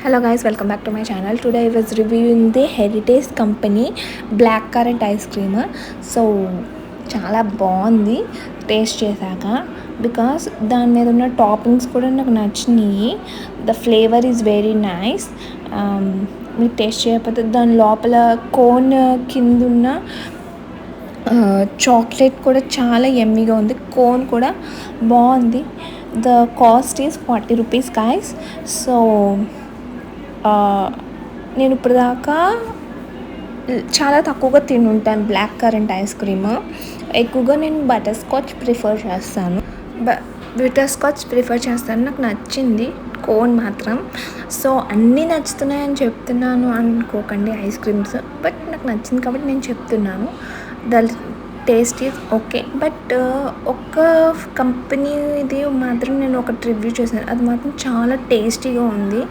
Hello guys, welcome back to my channel. Today I was reviewing the Heritage Company black currant ice cream. So చాలా బాగుంది taste చేశాక, because దాని మీద ఉన్న toppings కూడా నాకు నచ్చినాయి. The flavour is very nice. మీరు టేస్ట్ చేయకపోతే దాని లోపల కోన్ కింద ఉన్న చాక్లెట్ కూడా చాలా యమ్మీగా ఉంది. కోన్ కూడా బాగుంది. The cost is 40 rupees guys. So నేను ఇప్పుడు దాకా చాలా తక్కువగా తిని ఉంటాను బ్లాక్ కరెంట్ ఐస్ క్రీమ్. ఎక్కువగా నేను బటర్ స్కాచ్ ప్రిఫర్ చేస్తాను. నాకు నచ్చింది కోన్ మాత్రం. సో అన్నీ నచ్చుతున్నాయని చెప్తున్నాను అనుకోకండి ఐస్ క్రీమ్స్, బట్ నాకు నచ్చింది కాబట్టి నేను చెప్తున్నాను. The taste is okay. But ఒక కంపెనీది మాత్రం నేను ఒకటి రివ్యూ చేశాను, అది మాత్రం చాలా టేస్టీగా ఉంది.